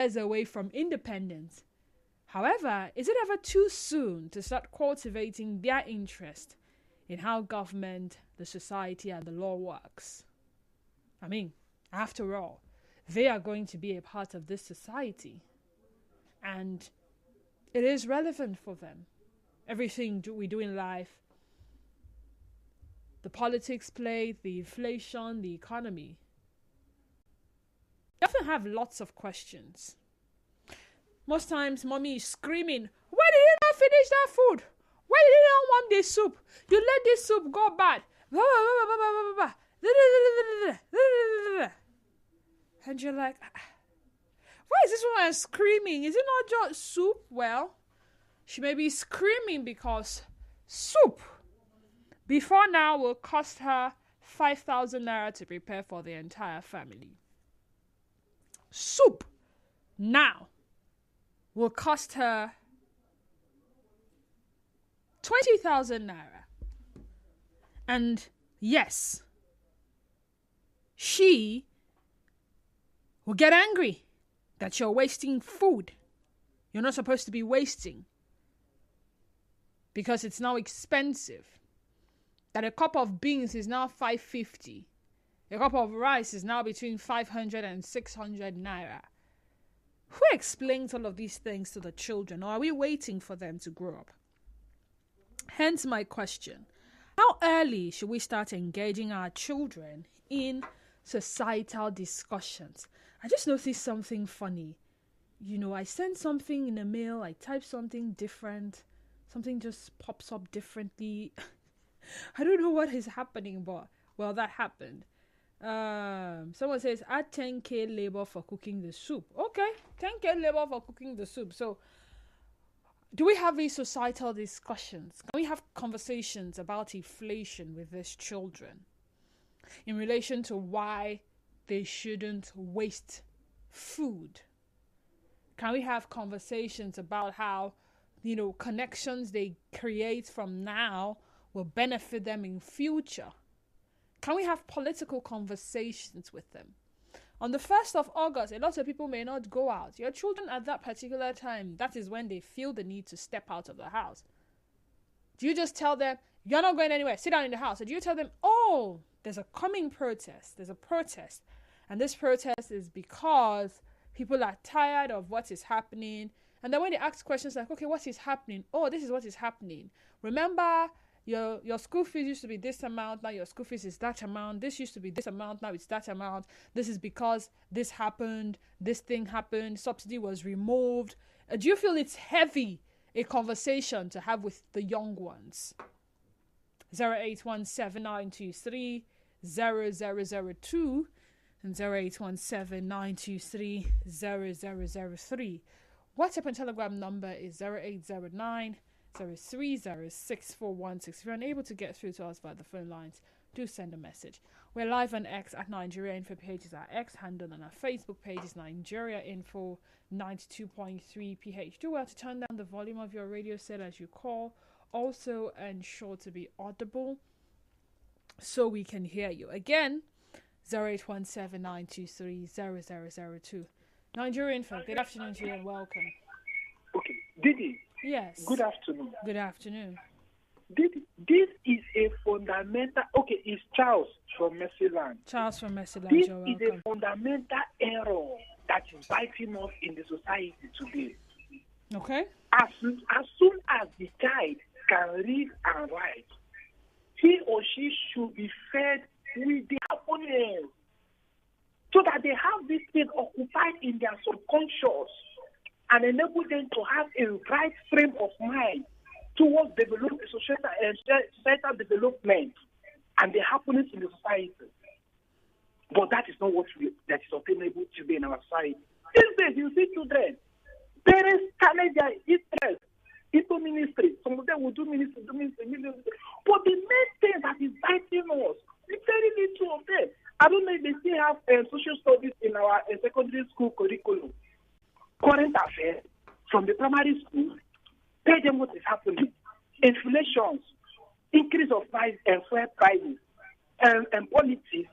years away from independence. However, is it ever too soon to start cultivating their interest in how government, the society, and the law works? I mean, after all, they are going to be a part of this society. And it is relevant for them. Everything we do in life, the politics play, the inflation, the economy. You often have lots of questions. Most times, mommy is screaming, "Why did you not finish that food? Why did you not warm this soup? You let this soup go bad." And you're like, why is this woman screaming? Is it not just soup? Well, she may be screaming because soup before now will cost her 5,000 naira to prepare for the entire family. Soup now will cost her 20,000 naira. And yes, she will get angry that you're wasting food. You're not supposed to be wasting, because it's now expensive. That a cup of beans is now 550. A cup of rice is now between 500 and 600 naira. Who explains all of these things to the children, or are we waiting for them to grow up? Hence my question. How early should we start engaging our children in societal discussions? I just noticed something funny. I send something in the mail, I type something different, something just pops up differently. I don't know what is happening, but, well, that happened. Someone says, add 10k labor for cooking the soup. Okay, 10k labor for cooking the soup. So, do we have these societal discussions? Can we have conversations about inflation with these children in relation to why they shouldn't waste food? Can we have conversations about how, connections they create from now will benefit them in future? Can we have political conversations with them? On the 1st of August, a lot of people may not go out. Your children at that particular time, that is when they feel the need to step out of the house. Do you just tell them, you're not going anywhere, sit down in the house? Or do you tell them, oh, there's a coming protest, there's a protest. And this protest is because people are tired of what is happening. And then when they ask questions like, okay, what is happening? Oh, this is what is happening. Remember, your school fees used to be this amount, now your school fees is that amount. This used to be this amount, now it's that amount. This is because this happened, this thing happened, subsidy was removed. Do you feel it's heavy, a conversation to have with the young ones? 08179230002 and 08179230003. WhatsApp and Telegram number is 0809 0306416. If you're unable to get through to us via the phone lines, do send a message. We're live on X at Nigeria Info page is our X handle, and our Facebook page is Nigeria Info 92.3 PH. Do well to turn down the volume of your radio set as you call. Also ensure to be audible so we can hear you. Again, 0817-923-0002. Nigeria Info, good afternoon to you and welcome. Okay, Didi. Yes. Good afternoon. Good afternoon. Didi, this is a fundamental... Okay, it's Charles from Mercyland. Charles from Mercyland, this you're is welcome. A fundamental error that is biting us in the society today. Okay. As soon as the child can read and write, he or she should be fed with the happiness so that they have this thing occupied in their subconscious and enable them to have a right frame of mind towards societal development and the happiness in the society. But that is not that is obtainable today in our society. These days, you see children, parents challenge their interest into ministry. Some of them will do ministry. But the main thing that is biting us, it's very little of them. I don't know if they still have social studies in our secondary school curriculum. Current affairs from the primary school, tell them what is happening. Inflations, increase of price and fuel prices, and politics,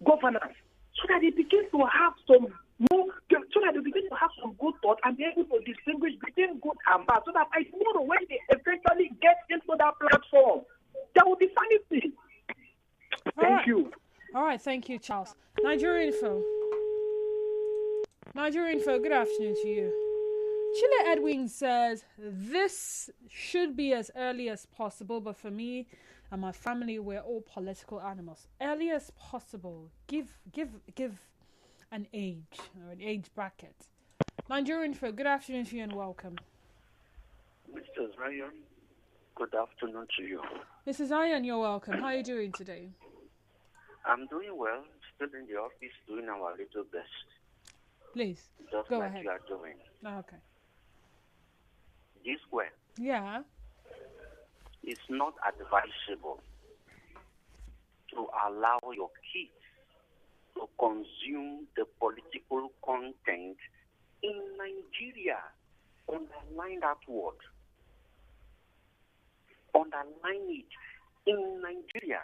governance, so that they begin to have some more, so so that they begin to have some good thought and be able to distinguish between good and bad, so that by tomorrow, when they eventually get into that platform, there will be sanity. Thank you. All right, thank you, Charles. Nigeria Info, good afternoon to you. Chile Edwin says, this should be as early as possible, but for me and my family, we're all political animals. Early as possible. Give an age or an age bracket. Nigerian Info, good afternoon to you and welcome. Mr. Zion, good afternoon to you. Mrs. Zion, you're welcome. How are you doing today? I'm doing well, still in the office doing our little best. Please, Just go like ahead. you are doing. Okay. This way, Yeah. it's not advisable to allow your kids to consume the political content in Nigeria. Underline that word. Underline it. In Nigeria.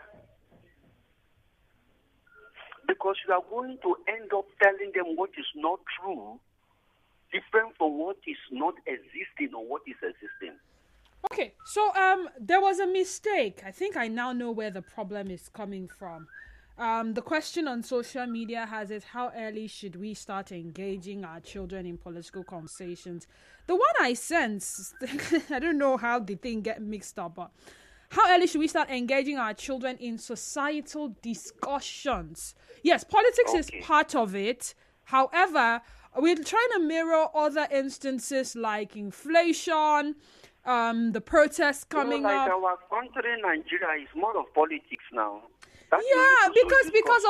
Because you are going to end up telling them what is not true, different from what is not existing or what is existing. Okay, so there was a mistake. I think I now know where the problem is coming from. The question on social media has it, how early should we start engaging our children in political conversations? The one I sense, I don't know how the thing get mixed up, but how early should we start engaging our children in societal discussions? Yes, politics is part of it. However, we're trying to mirror other instances like inflation, the protests coming up. Our country, Nigeria, is more of politics now. Because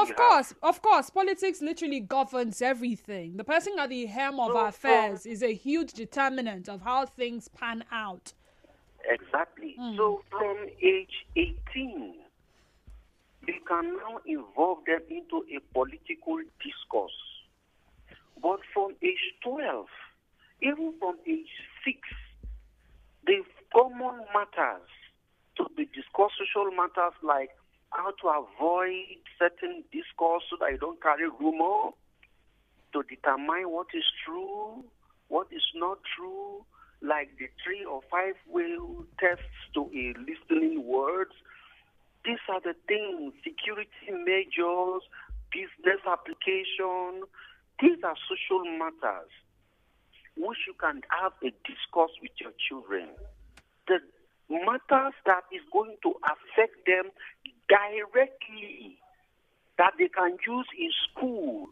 of course, politics literally governs everything. The person at the helm of our affairs is a huge determinant of how things pan out. Exactly. So from age 18, you can now involve them into a political discourse. But from age 12, even from age 6, the common matters to be discussed, social matters like how to avoid certain discourse so that you don't carry rumor, to determine what is true, what is not true, like the 3 or 5 way tests to a listening words. These are the things, security measures, business application. These are social matters which you can have a discourse with your children. The matters that is going to affect them directly, that they can use in school,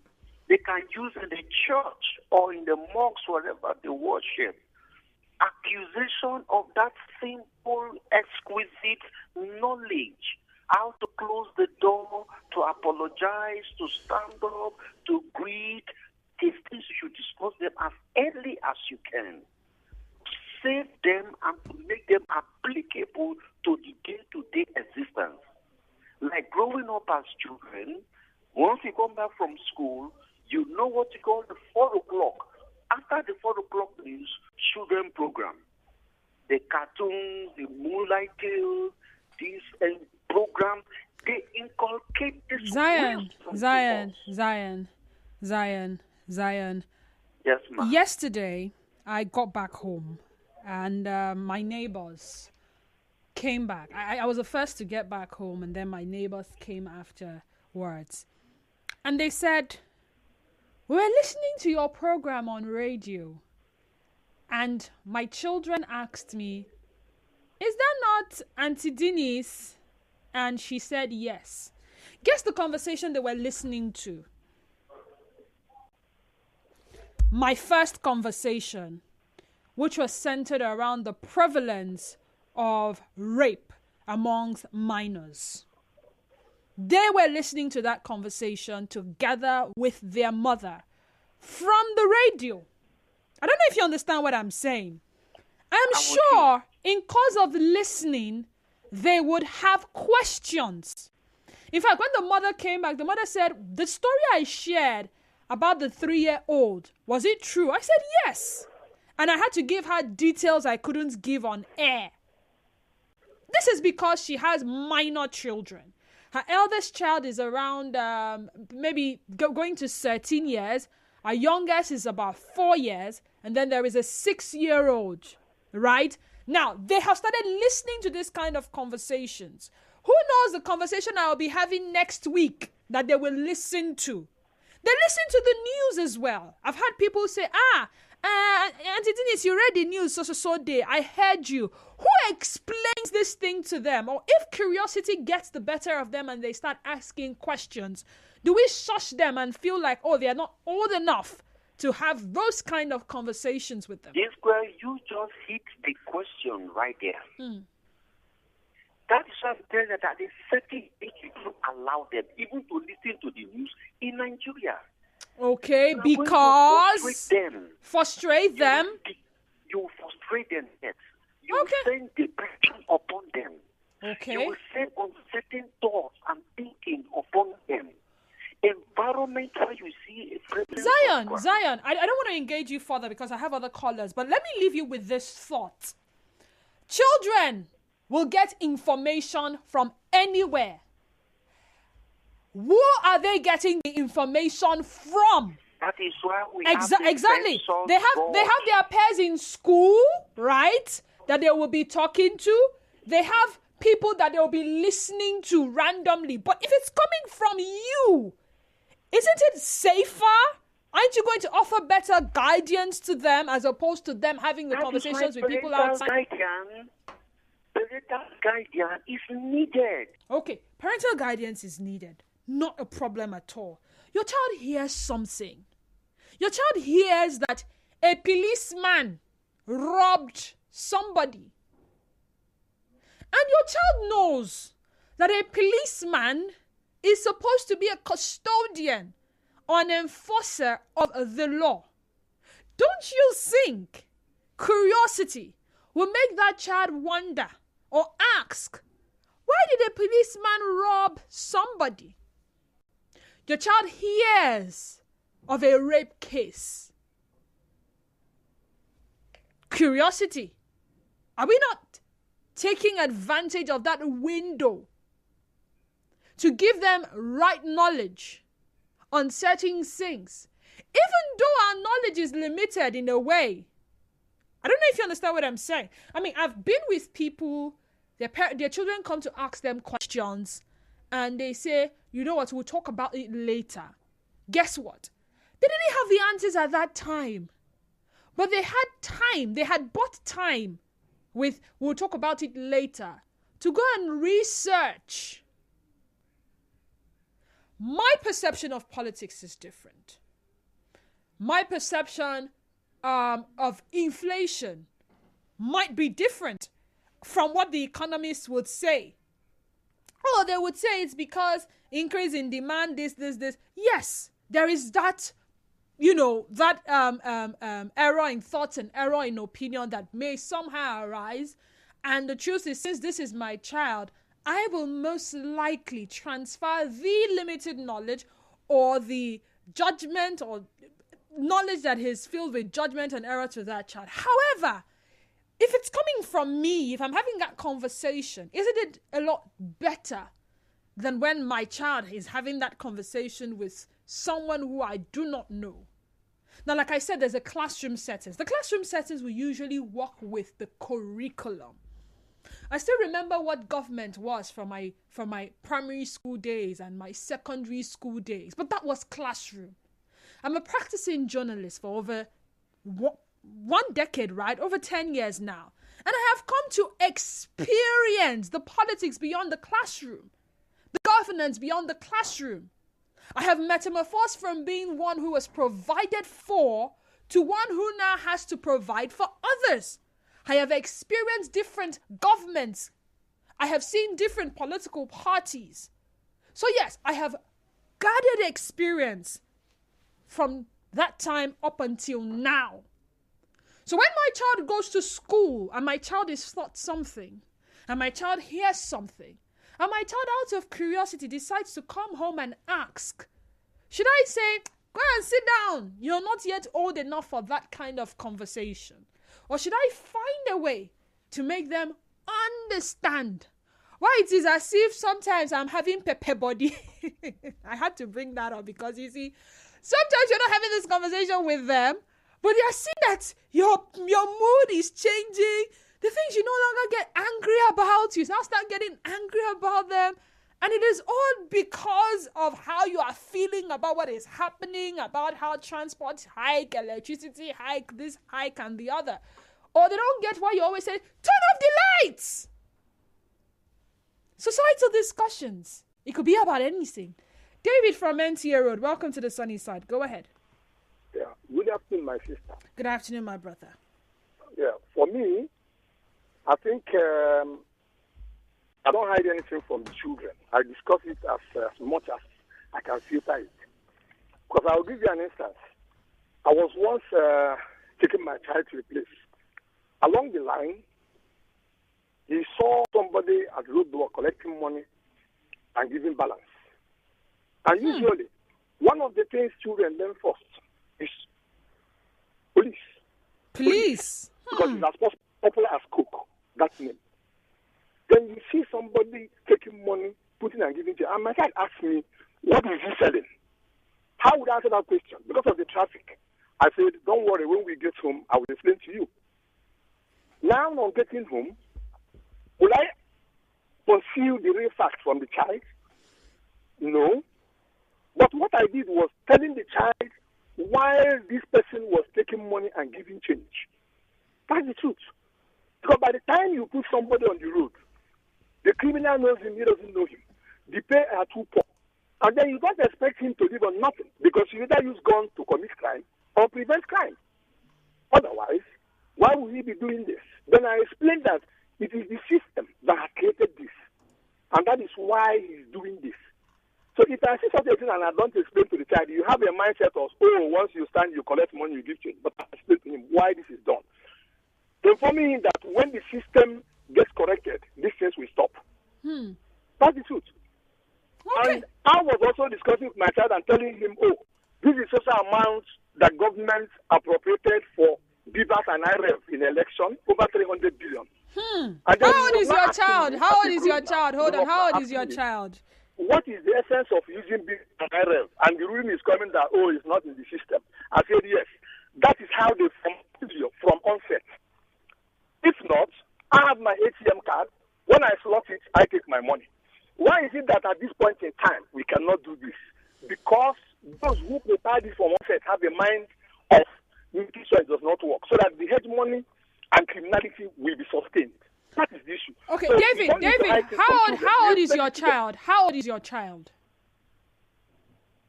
they can use in the church or in the mosques, wherever they worship. Accusation of that simple, exquisite knowledge. How to close the door, to apologize, to stand up, to greet. These things you should discuss them as early as you can. Save them and to make them applicable to the day-to-day existence. Like growing up as children, once you come back from school, you know what you call the 4 o'clock. After the 4 o'clock news, children program. The cartoons, the Moonlight Tale, this program, they inculcate this. Zion. Yes, ma'am. Yesterday, I got back home and my neighbors came back. I was the first to get back home, and then my neighbors came afterwards. And they said, "We're listening to your program on radio." And my children asked me, "Is that not Auntie Denise?" And she said yes. Guess the conversation they were listening to. My first conversation, which was centered around the prevalence of rape amongst minors. They were listening to that conversation together with their mother from the radio. I don't know if you understand what I'm saying. I'm sure in cause of listening, they would have questions. In fact, when the mother came back, the mother said, "The story I shared about the 3-year-old, was it true?" I said, "Yes." And I had to give her details I couldn't give on air. This is because she has minor children. Her eldest child is around maybe going to 13 years, Our youngest is about 4 years, and then there is a 6-year-old, right? Now, they have started listening to this kind of conversations. Who knows the conversation I'll be having next week that they will listen to? They listen to the news as well. I've had people say, Auntie Denise, you read the news so day. I heard you. Who explains this thing to them? Or if curiosity gets the better of them and they start asking questions, do we shush them and feel like, they are not old enough to have those kind of conversations with them? Yes, well, you just hit the question right there. That is why I'm telling you that the certain things you don't allow them even to listen to the news in Nigeria. Okay, because frustrate them. You frustrate them. Yes. You send depression upon them. Okay. You will send uncertain thoughts and thinking upon them. Environment where you see a Zion, I don't want to engage you further because I have other callers, but let me leave you with this thought. Children will get information from anywhere. Who are they getting the information from? That is why we exactly. They have their peers in school, right? That they will be talking to. They have people that they will be listening to randomly. But if it's coming from you, isn't it safer? Aren't you going to offer better guidance to them as opposed to them having the conversations with people outside? Parental guidance is needed. Okay, parental guidance is needed. Not a problem at all. Your child hears something. Your child hears that a policeman robbed somebody. And your child knows that a policeman is supposed to be a custodian or an enforcer of the law. Don't you think curiosity will make that child wonder or ask, why did a policeman rob somebody? Your child hears of a rape case. Curiosity. Are we not taking advantage of that window to give them right knowledge on certain things? Even though our knowledge is limited in a way. I don't know if you understand what I'm saying. I mean, I've been with people, their children come to ask them questions, and they say, you know what, we'll talk about it later. Guess what? They didn't have the answers at that time. But they had time. They had bought time with, we'll talk about it later, to go and research. My perception of politics is different. My perception of inflation might be different from what the economists would say. Oh, they would say it's because increase in demand, this. Yes, there is that, that error in thoughts and error in opinion that may somehow arise. And the truth is, since this is my child, I will most likely transfer the limited knowledge or the judgment or knowledge that is filled with judgment and error to that child. However, if it's coming from me, if I'm having that conversation, isn't it a lot better than when my child is having that conversation with someone who I do not know? Now, like I said, there's a classroom settings. The classroom settings will usually work with the curriculum. I still remember what government was from my primary school days and my secondary school days, but that was classroom. I'm a practicing journalist for over 1 decade, right? Over 10 years now. And I have come to experience the politics beyond the classroom, the governance beyond the classroom. I have metamorphosed from being one who was provided for to one who now has to provide for others. I have experienced different governments. I have seen different political parties. So yes, I have gathered experience from that time up until now. So when my child goes to school and my child is taught something, and my child hears something, and my child out of curiosity decides to come home and ask, should I say, go and sit down, you're not yet old enough for that kind of conversation? Or should I find a way to make them understand? Why it is as if sometimes I'm having pepper body. I had to bring that up because you see, Sometimes you're not having this conversation with them, but you're seeing that your mood is changing. The things you no longer get angry about, you now start getting angry about them. And it is all because of how you are feeling about what is happening, about how transport hike, electricity hike, this hike and the other. Or they don't get why you always say, turn off the lights. Societal discussions. It could be about anything. David from NTA Road, welcome to the sunny side. Go ahead. Yeah. Good afternoon, my sister. Good afternoon, my brother. Yeah. For me, I think I don't hide anything from the children. I discuss it as much as I can filter it. Because I'll give you an instance. I was once taking my child to a place. Along the line, he saw somebody at the roadblock collecting money and giving balance. And usually, one of the things children learn first is police. Police? Because it's as popular as Coke, that name. Then you see somebody taking money, putting and giving to you. And my child asked me, what is he selling? How would I answer that question? Because of the traffic. I said, don't worry, when we get home, I will explain to you. Now on getting home, will I conceal the real fact from the child? No. But what I did was telling the child while this person was taking money and giving change. That's the truth. Because by the time you put somebody on the road, the criminal knows him, he doesn't know him. The pay are too poor. And then you don't expect him to live on nothing because you either use guns to commit crime or prevent crime. Otherwise, why would he be doing this? Then I explained that it is the system that has created this. And that is why he's doing this. So if I see such a thing and I don't explain to the child, you have a mindset of, oh, once you stand, you collect money, you give change. But I explain to him why this is done. Informing him that when the system gets corrected, these things will stop. That's the truth. Okay. And I was also discussing with my child and telling him, oh, this is social amounts that government appropriated for Bivas and IREF in election, over 300 billion. How old is your child? How old is your child? Hold on. How old is your child? What is the essence of using Bivas and IREF? And the ruling is coming that, oh, it's not in the system. I said, yes. That is how they form you from onset. If not, I have my ATM card. When I slot it, I take my money. Why is it that at this point in time we cannot do this? Because those who prepare this from onset have a mind of making sure it does not work, so that the hegemony and criminality will be sustained. That is the issue. Okay, so David, how old is your child? How old is your child?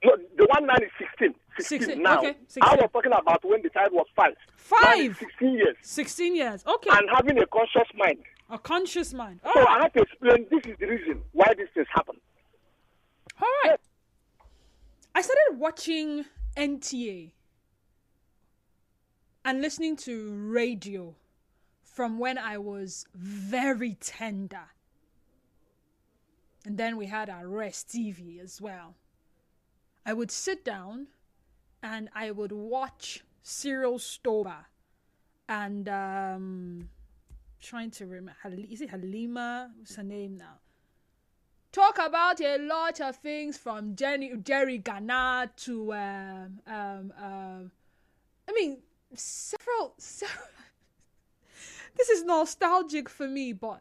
No, the one man is 16 now. Okay, 16. I was talking about when the child was 5. 5? 16 years. 16 years, okay. And having a conscious mind. A conscious mind. All So right. I have to explain this is the reason why these things happen. All right. I started watching NTA and listening to radio from when I was very tender. And then we had Arrest TV as well. I would sit down and I would watch Cyril Stober and trying to remember, is it Halima? What's her name now? Talk about a lot of things from Jerry Garner to several. This is nostalgic for me, but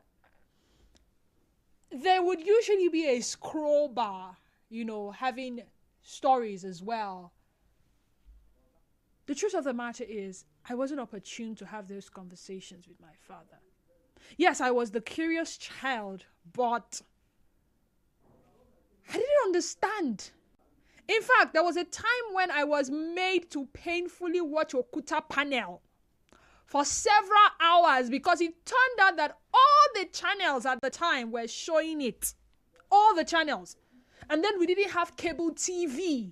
there would usually be a scroll bar, having stories as well. The truth of the matter is, I wasn't opportune to have those conversations with my father. Yes, I was the curious child, but I didn't understand. In fact, there was a time when I was made to painfully watch Okuta Panel for several hours because it turned out that all the channels at the time were showing it. All the channels. And then we didn't have cable TV.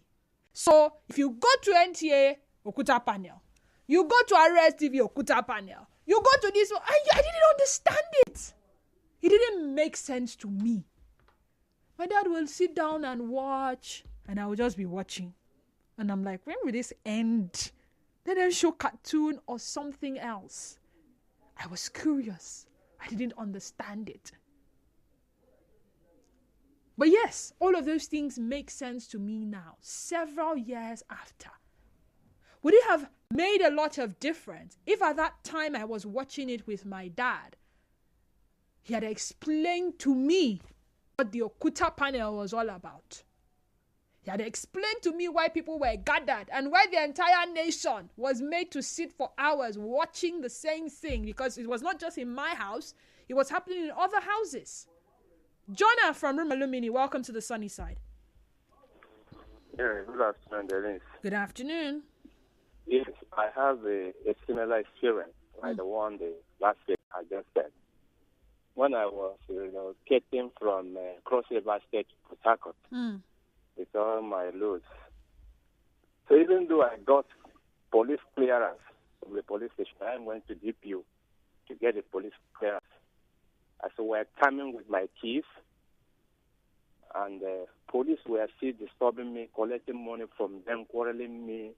So if you go to NTA, Okuta Panel. You go to Arrest TV, Okuta Panel. You go to this one. I didn't understand it. It didn't make sense to me. My dad will sit down and watch, and I will just be watching. And I'm like, when will this end? Let them show cartoon or something else. I was curious. I didn't understand it. But yes, all of those things make sense to me now, several years after. Would it have made a lot of difference if at that time I was watching it with my dad? He had explained to me what the Okuta panel was all about. He had explained to me why people were gathered and why the entire nation was made to sit for hours watching the same thing, because it was not just in my house, it was happening in other houses. Jonah from Room Alumini, welcome to the sunny side. Yeah, good afternoon, Denise. Good afternoon. Yes, I have a similar experience like the one the last week I just said. When I was getting from Cross River State to Port Harcourt with all my loads. So even though I got police clearance from the police station, I went to DPU to get a police clearance. So we're coming with my keys, and police were still disturbing me, collecting money from them, quarreling me.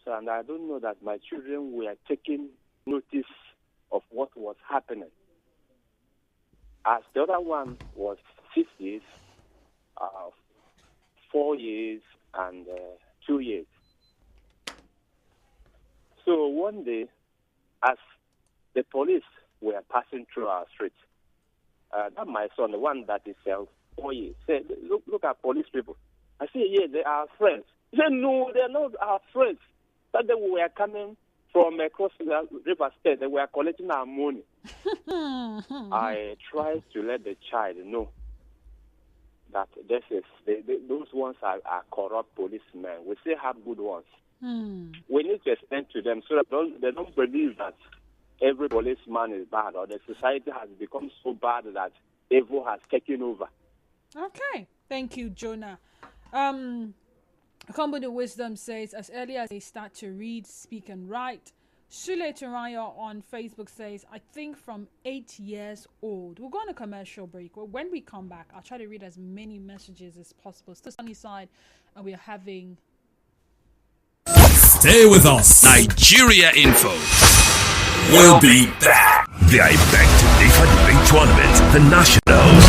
So, and I don't know that my children were taking notice of what was happening. As the other one was 6 years, 4 years, and 2 years. So one day, as the police were passing through our street, that my son, the one that is 4 years, said, look at police people. I said, yeah, they are friends. He said, no, they're not our friends. That they were coming from across the River State. They were collecting our money. I tried to let the child know that this is those ones are corrupt policemen. We still have good ones. We need to explain to them so that they don't believe that every policeman is bad, or the society has become so bad that evil has taken over. Okay, thank you, Jonah. Company Wisdom says, as early as they start to read, speak, and write. Sule Turayo on Facebook says, I think from 8 years old. We'll go on a commercial break. Well, when we come back, I'll try to read as many messages as possible. Still sunny side, and we're having... Stay with us. Nigeria Info. We'll be back. The Ibex UEFA Debate Tournament, the Nationals.